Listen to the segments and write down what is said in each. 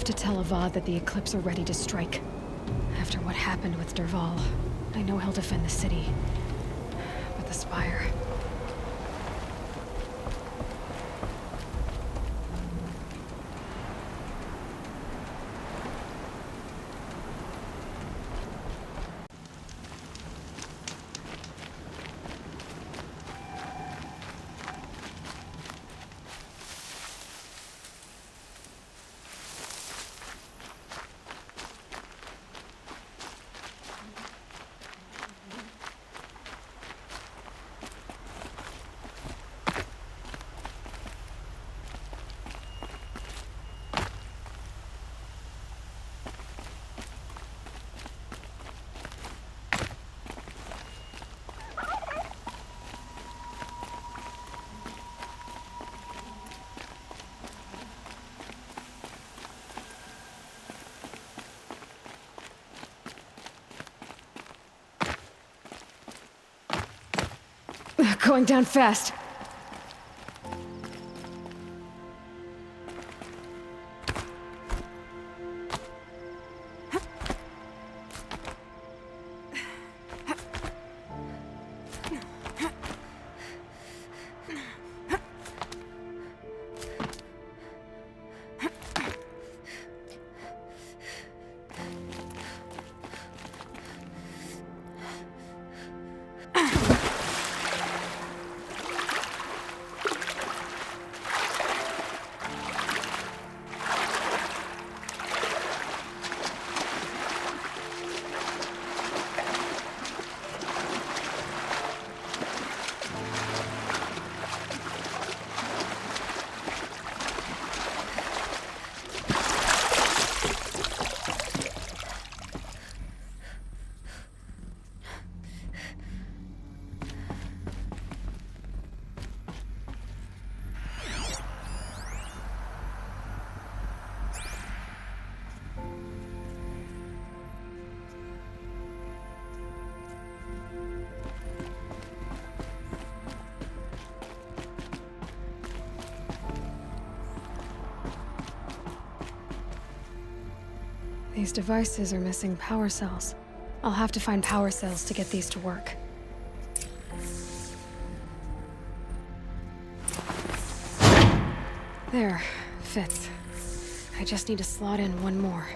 have to tell Avad that the Eclipse are ready to strike. After what happened with Derval, I know he'll defend the city. But the Spire... Going down fast. These devices are missing power cells. I'll have to find power cells to get these to work. There, fits. I just need to slot in one more.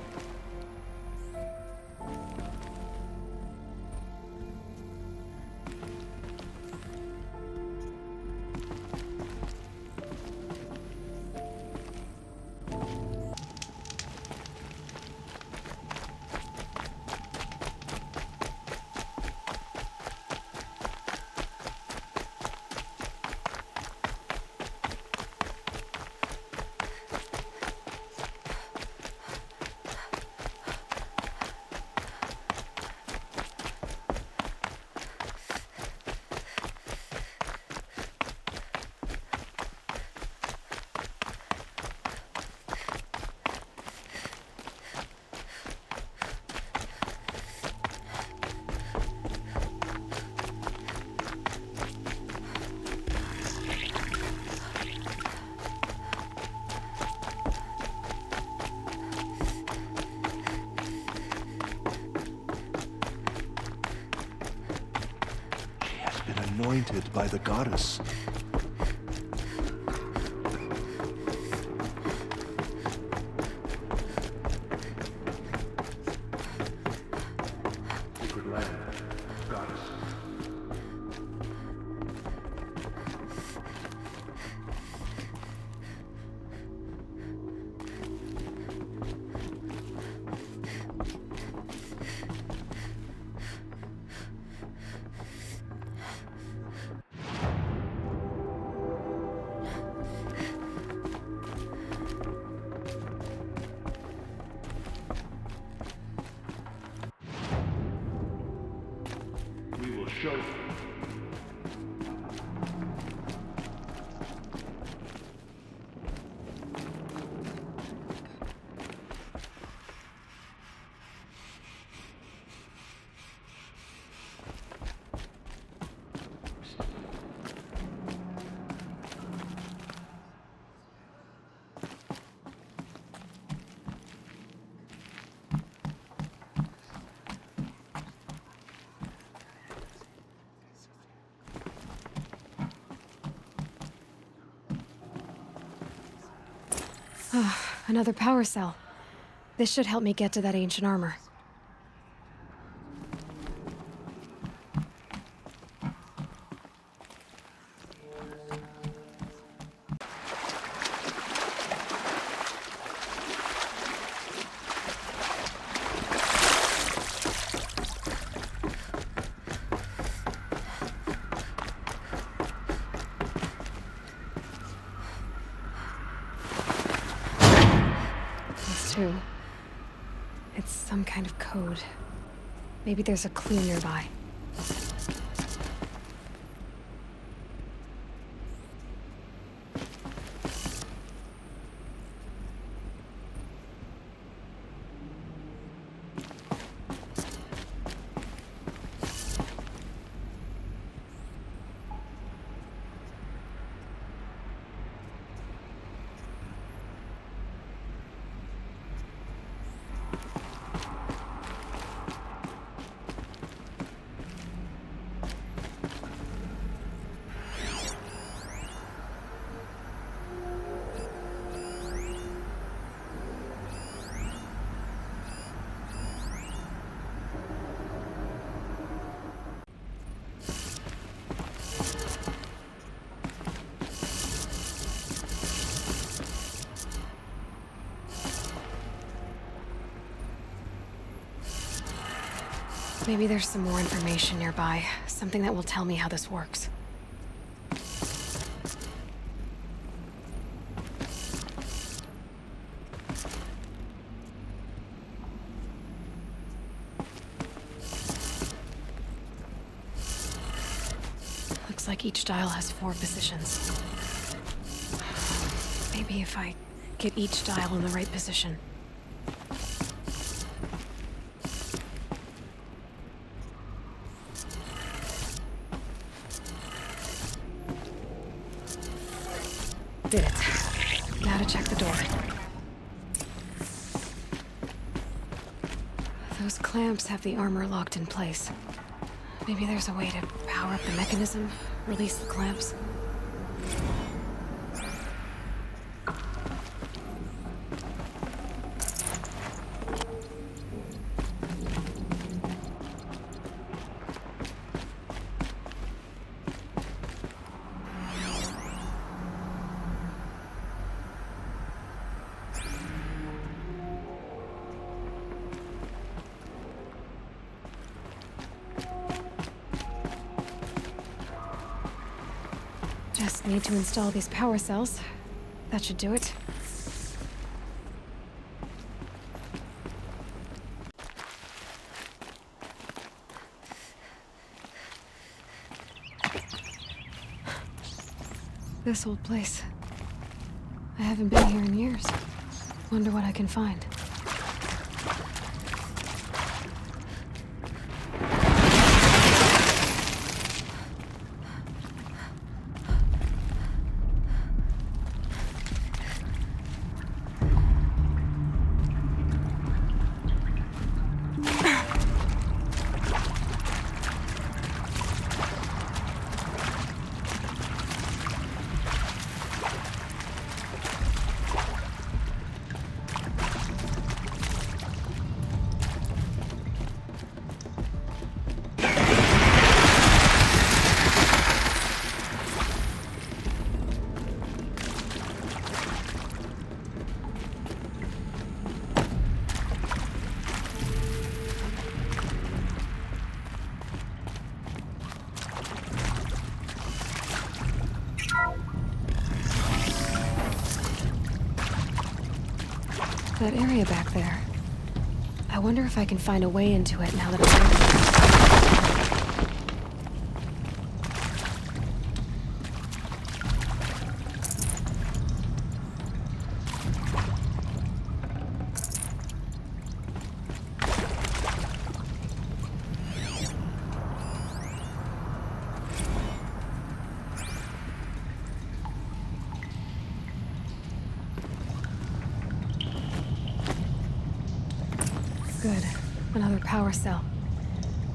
Anointed by the goddess. Sacred land, goddess. We will show you. Another power cell. This should help me get to that ancient armor. It's some kind of code. Maybe there's a clue nearby. Maybe there's some more information nearby, something that will tell me how this works. Looks like each dial has 4 positions. Maybe if I get each dial in the right position. Did it. Now to check the door. Those clamps have the armor locked in place. Maybe there's a way to power up the mechanism, release the clamps. Just need to install these power cells. That should do it. This old place. I haven't been here in years. Wonder what I can find. That area back there. I wonder if I can find a way into it now that I'm here. Good. Another power cell.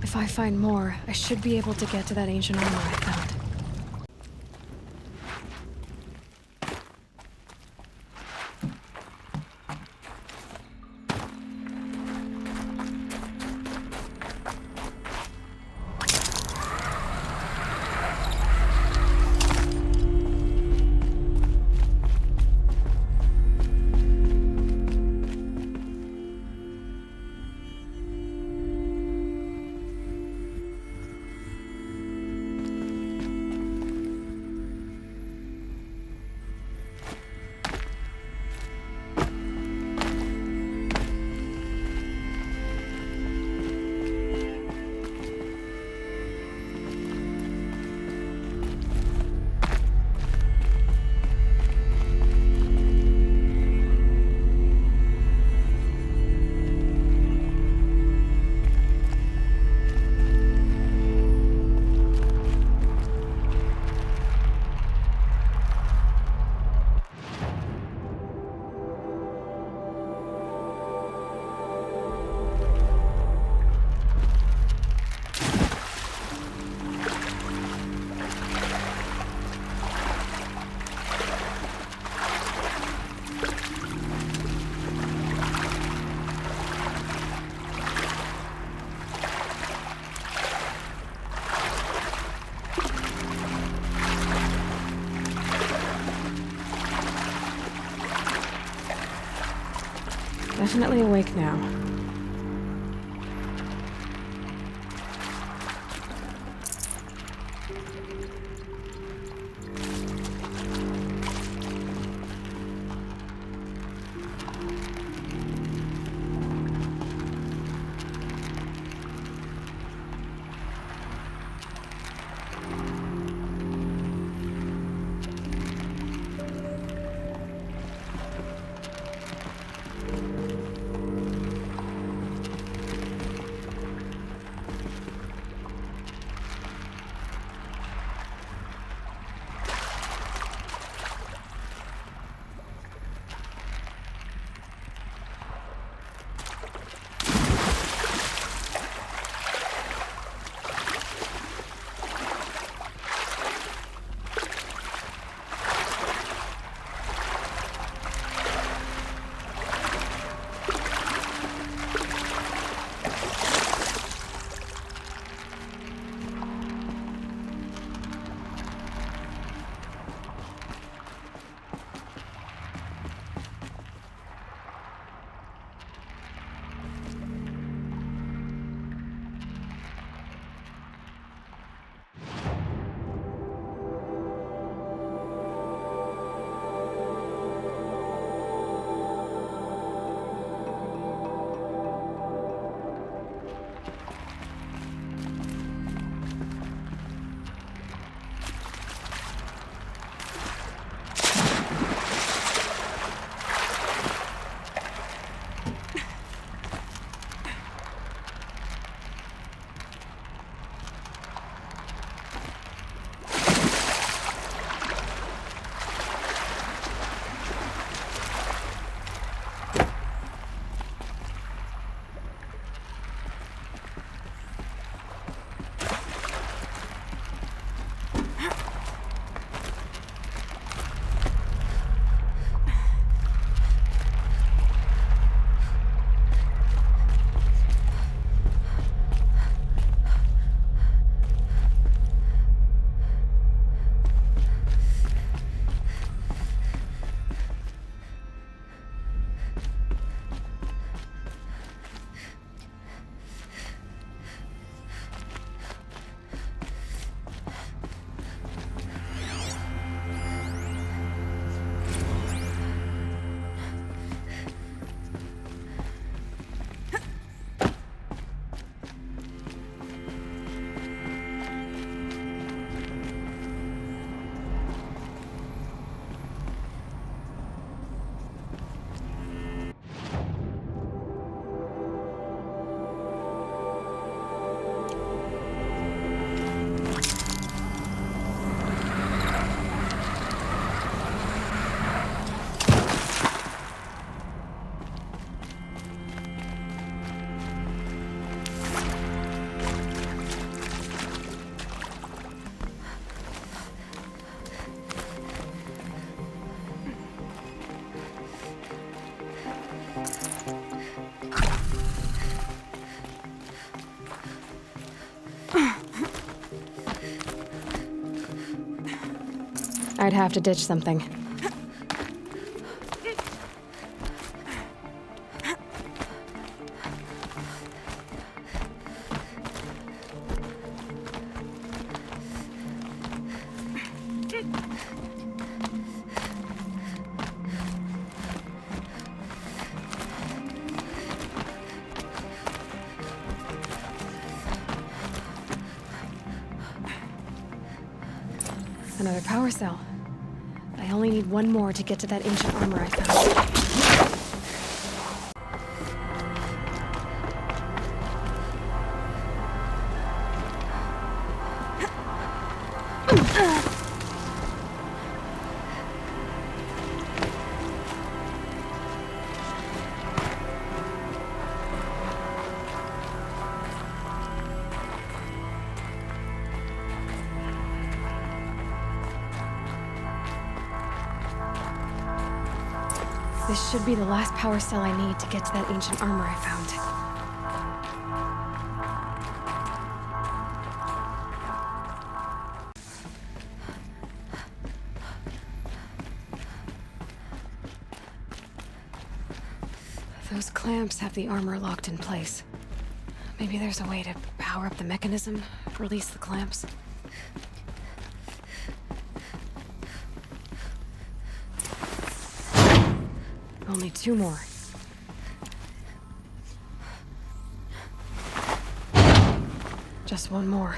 If I find more, I should be able to get to that ancient armor I found. definitely awake now. I'd have to ditch something. Another power cell. I only need one more to get to that ancient armor I found. This should be the last power cell I need to get to that ancient armor I found. Those clamps have the armor locked in place. Maybe there's a way to power up the mechanism, release the clamps. Only 2 more. Just 1 more.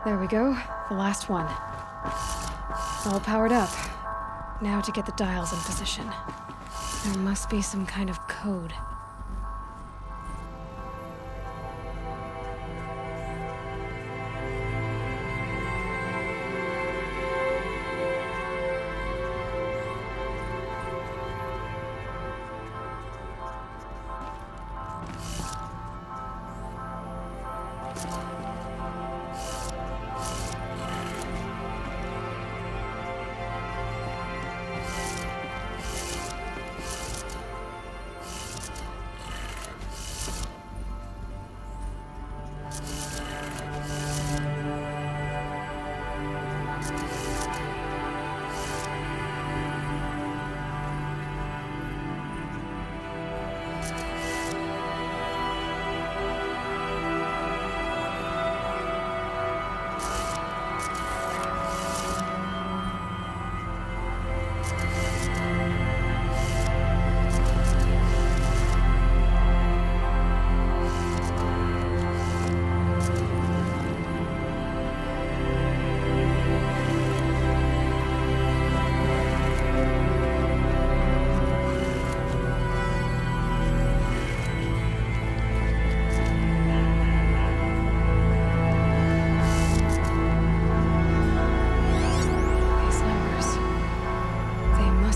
There we go, the last one. All powered up. Now to get the dials in position. There must be some kind of code.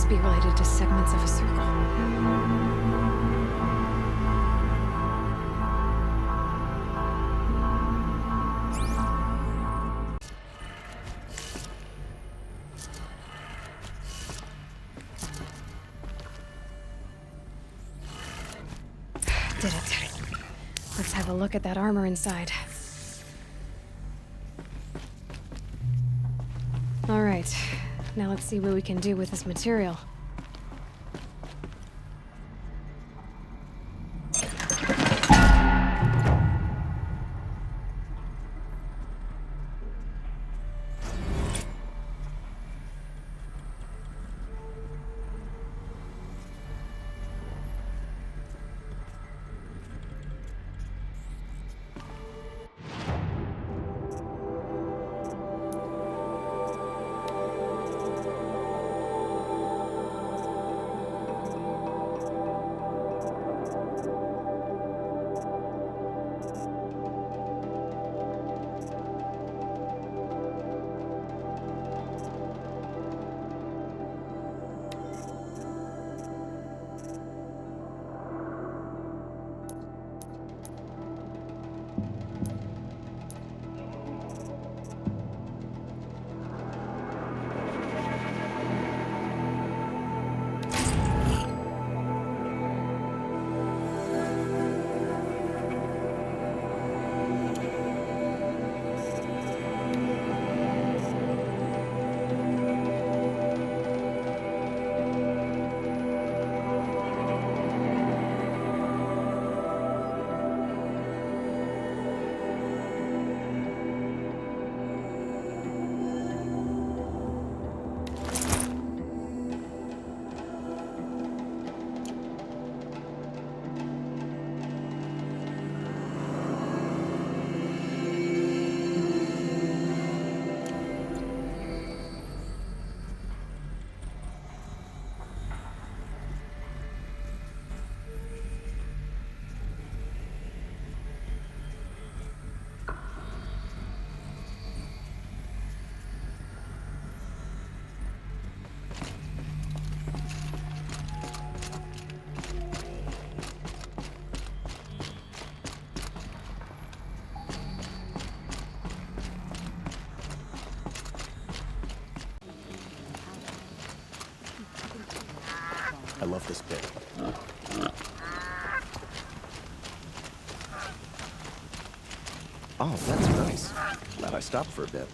Be related to segments of a circle. Did it. Let's have a look at that armor inside. All right. Now let's see what we can do with this material. I love this bit. Oh, that's nice. Glad I stopped for a bit.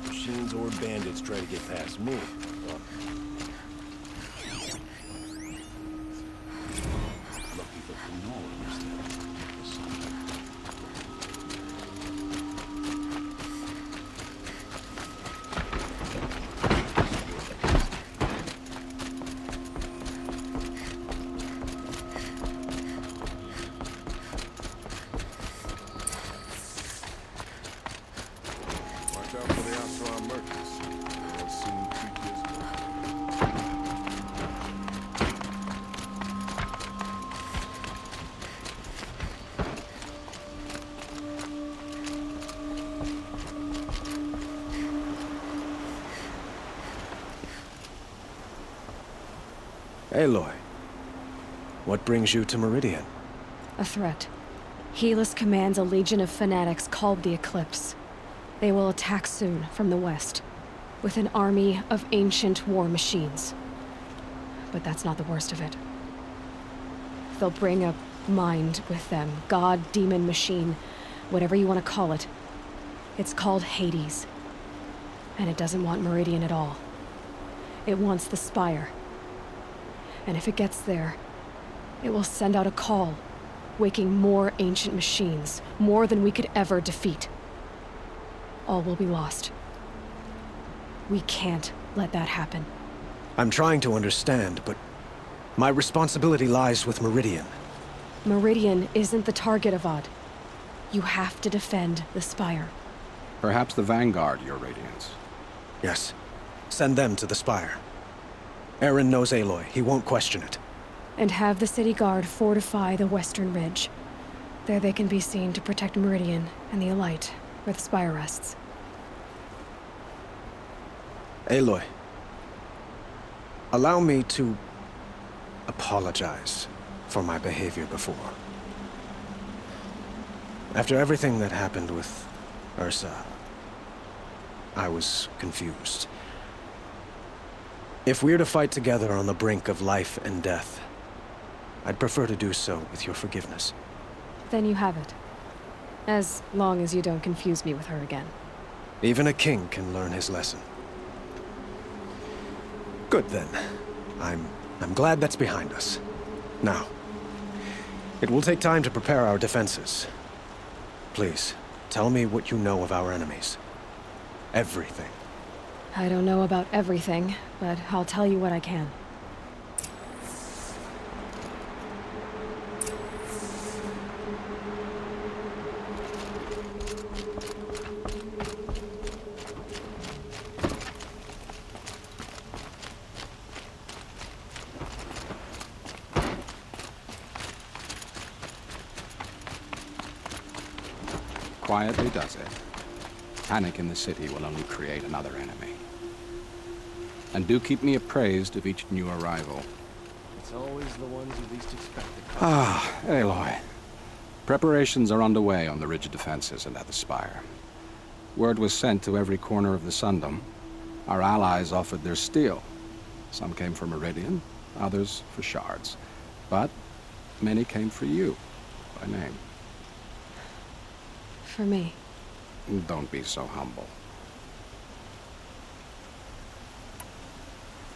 Machines or bandits try to get past me. Lucky for Kunal, watch out for the Asran merchants. They'll soon treat you as well. Aloy, what brings you to Meridian? A threat. Helis commands a legion of fanatics called the Eclipse. They will attack soon from the west, with an army of ancient war machines. But that's not the worst of it. They'll bring a mind with them, god, demon, machine, whatever you want to call it. It's called Hades. And it doesn't want Meridian at all. It wants the Spire. And if it gets there, it will send out a call, waking more ancient machines, more than we could ever defeat. All will be lost. We can't let that happen. I'm trying to understand, but my responsibility lies with Meridian. Meridian isn't the target, Avad. You have to defend the Spire. Perhaps the Vanguard, Your Radiance. Yes, send them to the Spire. Aaron knows Aloy. He won't question it. And have the city guard fortify the western ridge. There they can be seen to protect Meridian and the Elite, where the Spire rests. Aloy, allow me to apologize for my behavior before. After everything that happened with Ursa, I was confused. If we're to fight together on the brink of life and death, I'd prefer to do so with your forgiveness. Then you have it. As long as you don't confuse me with her again. Even a king can learn his lesson. Good then. I'm glad that's behind us. Now, it will take time to prepare our defenses. Please, tell me what you know of our enemies. Everything. I don't know about everything, but I'll tell you what I can. Quietly does it. Panic in the city will only create another enemy. And do keep me appraised of each new arrival. It's always the ones you least expect to come. Ah, Aloy. Preparations are underway on the ridge defenses and at the Spire. Word was sent to every corner of the Sundom. Our allies offered their steel. Some came for Meridian, others for shards. But many came for you, by name. For me. Don't be so humble.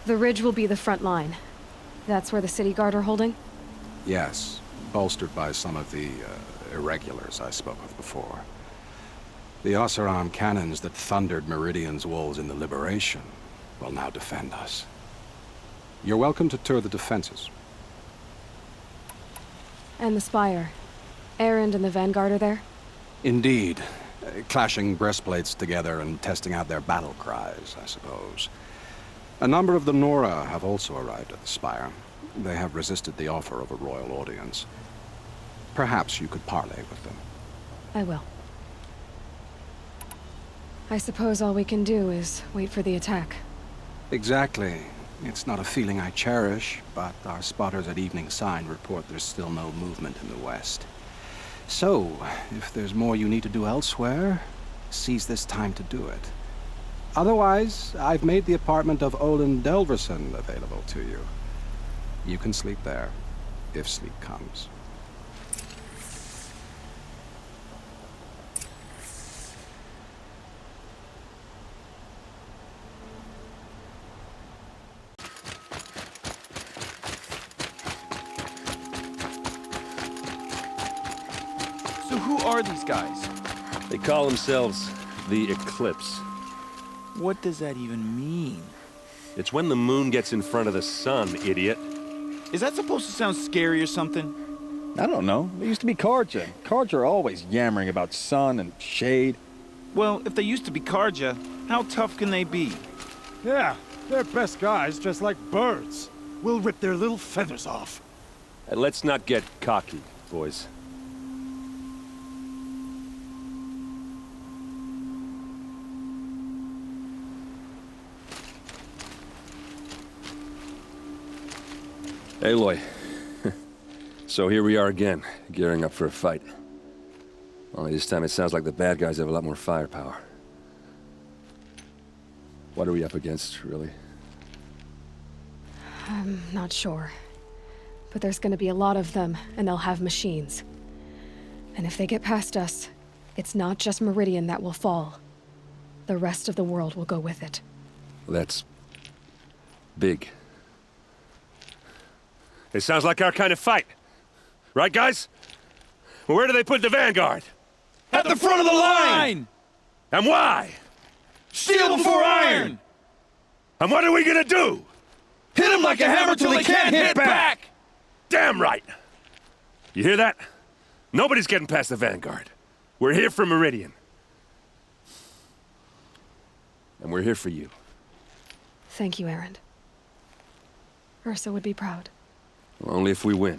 The ridge will be the front line. That's where the city guard are holding? Yes, bolstered by some of the irregulars I spoke of before. The Oseram cannons that thundered Meridian's walls in the Liberation will now defend us. You're welcome to tour the defenses. And the Spire. Erend and the Vanguard are there? Indeed. Clashing breastplates together and testing out their battle cries, I suppose. A number of the Nora have also arrived at the Spire. They have resisted the offer of a royal audience. Perhaps you could parley with them. I will. I suppose all we can do is wait for the attack. Exactly. It's not a feeling I cherish, but our spotters at Evening Sign report there's still no movement in the west. So, if there's more you need to do elsewhere, seize this time to do it. Otherwise, I've made the apartment of Olin Delverson available to you. You can sleep there, if sleep comes. So who are these guys? They call themselves the Eclipse. What does that even mean? It's when the moon gets in front of the sun, idiot. Is that supposed to sound scary or something? I don't know. They used to be Karja. Karja are always yammering about sun and shade. Well, if they used to be Karja, how tough can they be? Yeah, they're best guys dressed like birds. We'll rip their little feathers off. And let's not get cocky, boys. Aloy. So here we are again, gearing up for a fight. Only this time it sounds like the bad guys have a lot more firepower. What are we up against, really? I'm not sure. But there's gonna be a lot of them, and they'll have machines. And if they get past us, it's not just Meridian that will fall. The rest of the world will go with it. That's big. It sounds like our kind of fight. Right, guys? Where do they put the Vanguard? At the front of the line! And why? Steel before iron! And what are we gonna do? Hit them like a hammer till they can't hit back! Damn right! You hear that? Nobody's getting past the Vanguard. We're here for Meridian. And we're here for you. Thank you, Erend. Ursa would be proud. Well, only if we win.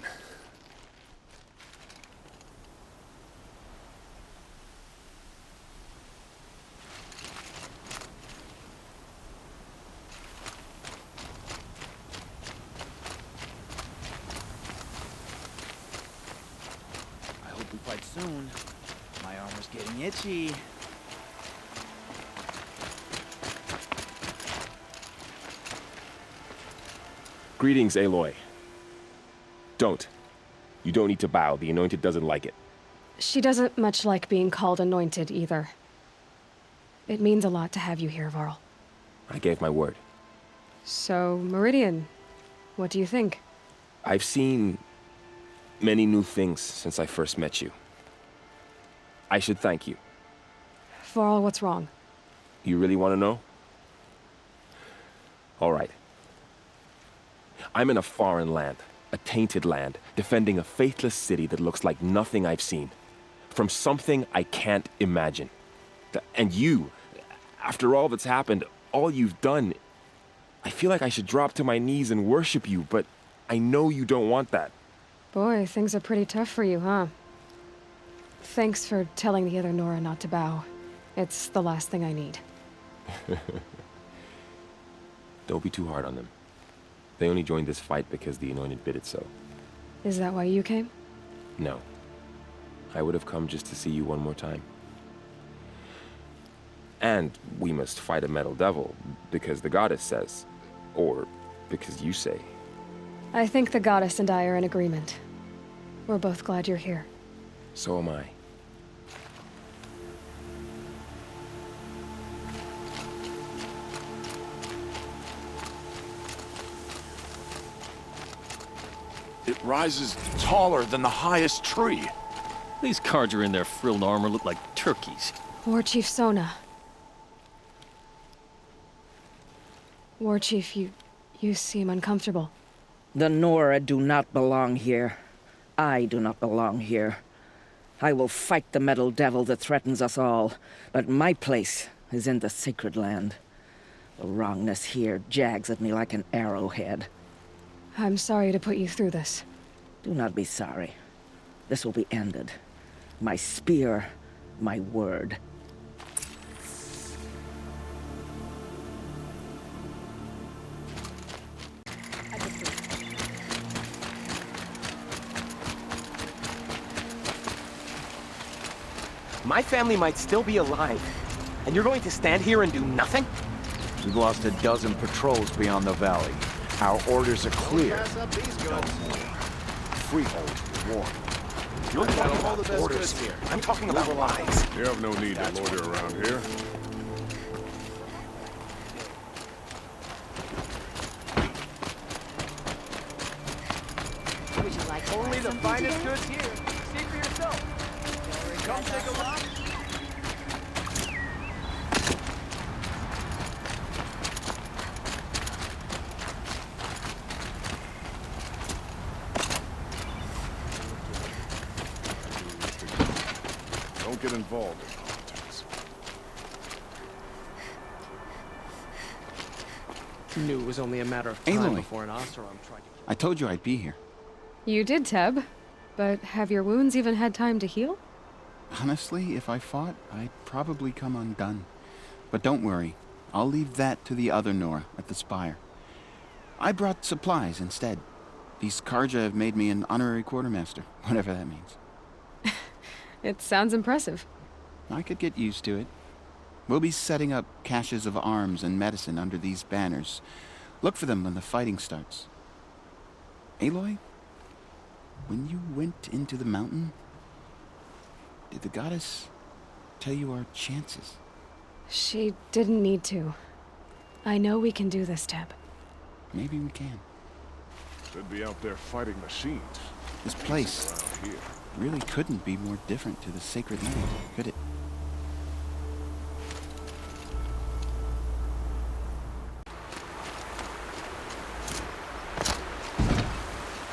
I hope we fight soon. My armor's getting itchy. Greetings, Aloy. Don't. You don't need to bow. The Anointed doesn't like it. She doesn't much like being called anointed, either. It means a lot to have you here, Varl. I gave my word. So, Meridian, what do you think? I've seen many new things since I first met you. I should thank you. Varl, what's wrong? You really want to know? All right. I'm in a foreign land, a tainted land, defending a faithless city that looks like nothing I've seen. From something I can't imagine. And you, after all that's happened, all you've done, I feel like I should drop to my knees and worship you, but I know you don't want that. Boy, things are pretty tough for you, huh? Thanks for telling the other Nora not to bow. It's the last thing I need. Don't be too hard on them. They only joined this fight because the Anointed bid it so. Is that why you came? No. I would have come just to see you one more time. And we must fight a metal devil, because the goddess says. Or because you say. I think the goddess and I are in agreement. We're both glad you're here. So am I. It rises taller than the highest tree. These Karja in their frilled armor look like turkeys. War Chief Sona. War Chief, you seem uncomfortable. The Nora do not belong here. I do not belong here. I will fight the metal devil that threatens us all, but my place is in the sacred land. The wrongness here jags at me like an arrowhead. I'm sorry to put you through this. Do not be sorry. This will be ended. My spear, my word. My family might still be alive, and you're going to stand here and do nothing? We've lost a dozen patrols beyond the valley. Our orders are clear. Freehold, war. You're talking about orders here. I'm talking about lives. You have no need to loiter around here. Would you like only the finest goods here? See for yourself. Come take a look. Don't get involved in politics. Knew it was only a matter of time Aloy. before an Oseram tried to... I told you I'd be here. You did, Teb. But have your wounds even had time to heal? Honestly, if I fought, I'd probably come undone. But don't worry. I'll leave that to the other Nora at the Spire. I brought supplies instead. These Karja have made me an honorary quartermaster, whatever that means. It sounds impressive. I could get used to it. We'll be setting up caches of arms and medicine under these banners. Look for them when the fighting starts. Aloy, when you went into the mountain, did the goddess tell you our chances? She didn't need to. I know we can do this, Teb. Maybe we can. Should be out there fighting machines. This place Around here. really couldn't be more different to the sacred land, could it?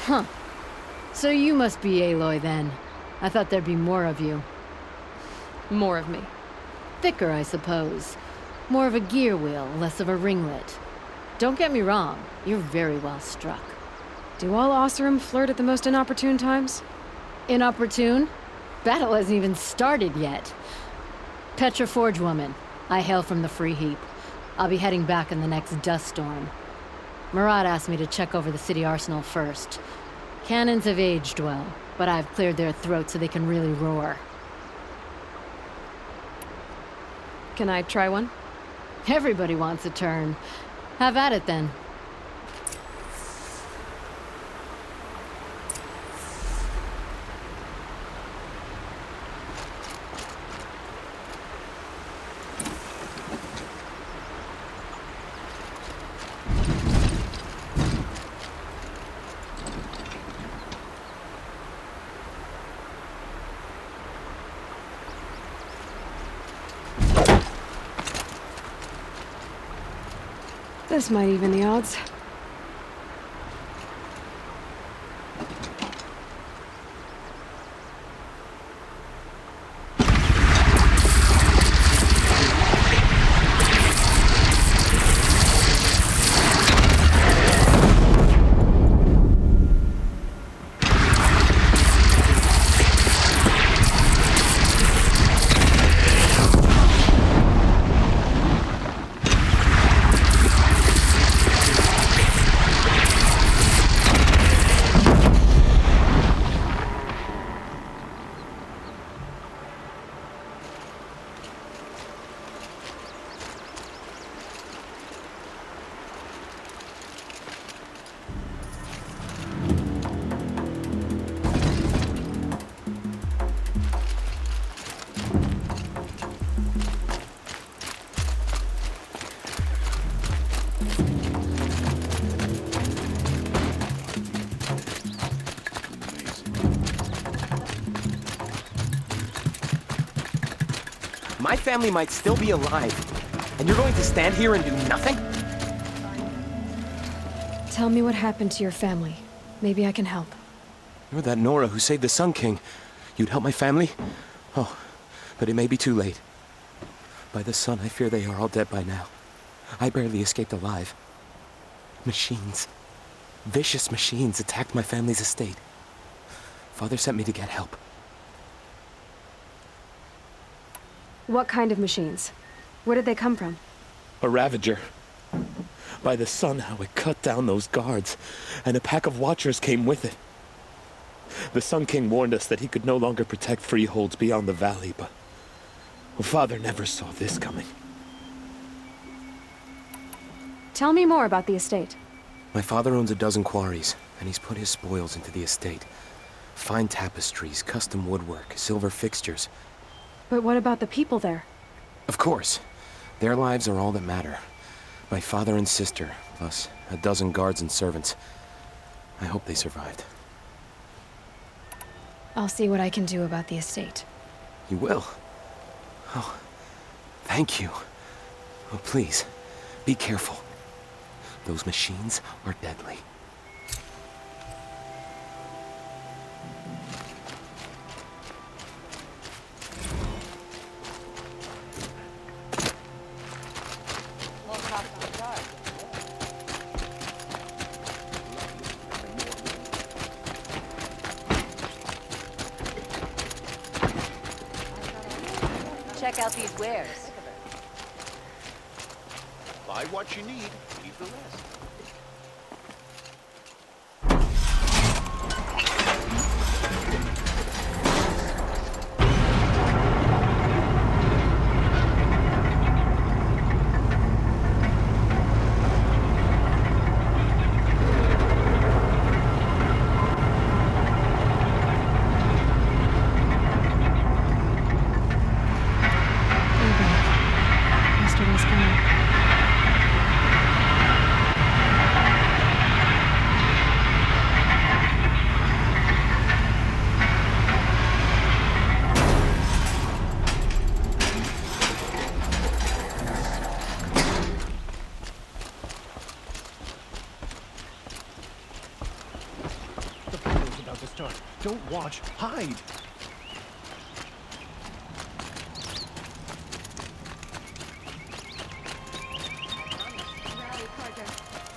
Huh. So you must be Aloy then. I thought there'd be more of you. More of me. Thicker, I suppose. More of a gear wheel, less of a ringlet. Don't get me wrong, you're very well struck. Do all Oseram flirt at the most inopportune times? Inopportune? Battle hasn't even started yet. Petra Forge woman. I hail from the Free Heap. I'll be heading back in the next dust storm. Murad asked me to check over the city arsenal first. Cannons have aged well, but I've cleared their throats so they can really roar. Can I try one? Everybody wants a turn. Have at it then. This might even the odds. My family might still be alive, and you're going to stand here and do nothing? Tell me what happened to your family. Maybe I can help. You're that Nora who saved the Sun King. You'd help my family? Oh, but it may be too late. By the sun, I fear they are all dead by now. I barely escaped alive. Machines. Vicious machines attacked my family's estate. Father sent me to get help. What kind of machines? Where did they come from? A Ravager. By the sun, how it cut down those guards, and a pack of watchers came with it. The Sun King warned us that he could no longer protect freeholds beyond the valley, but Father never saw this coming. Tell me more about the estate. My father owns a dozen quarries, and he's put his spoils into the estate. Fine tapestries, custom woodwork, silver fixtures. But what about the people there? Of course. Their lives are all that matter. My father and sister, plus a dozen guards and servants. I hope they survived. I'll see what I can do about the estate. You will? Oh, thank you. Oh, please, be careful. Those machines are deadly. Check out these wares. Buy what you need, leave the rest. Yesterday's gone. The video's about to start. Don't watch, hide!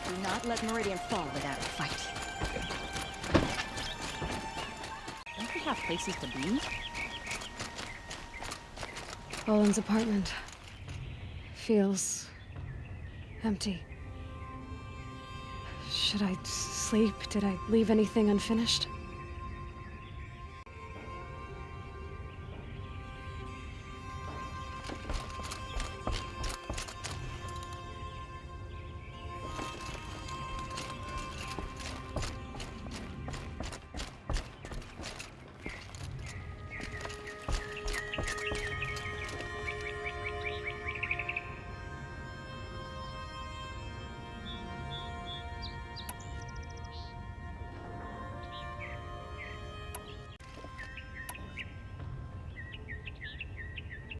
Do not let Meridian fall without a fight. Don't we have places to be? Olin's apartment feels empty. Should I sleep? Did I leave anything unfinished?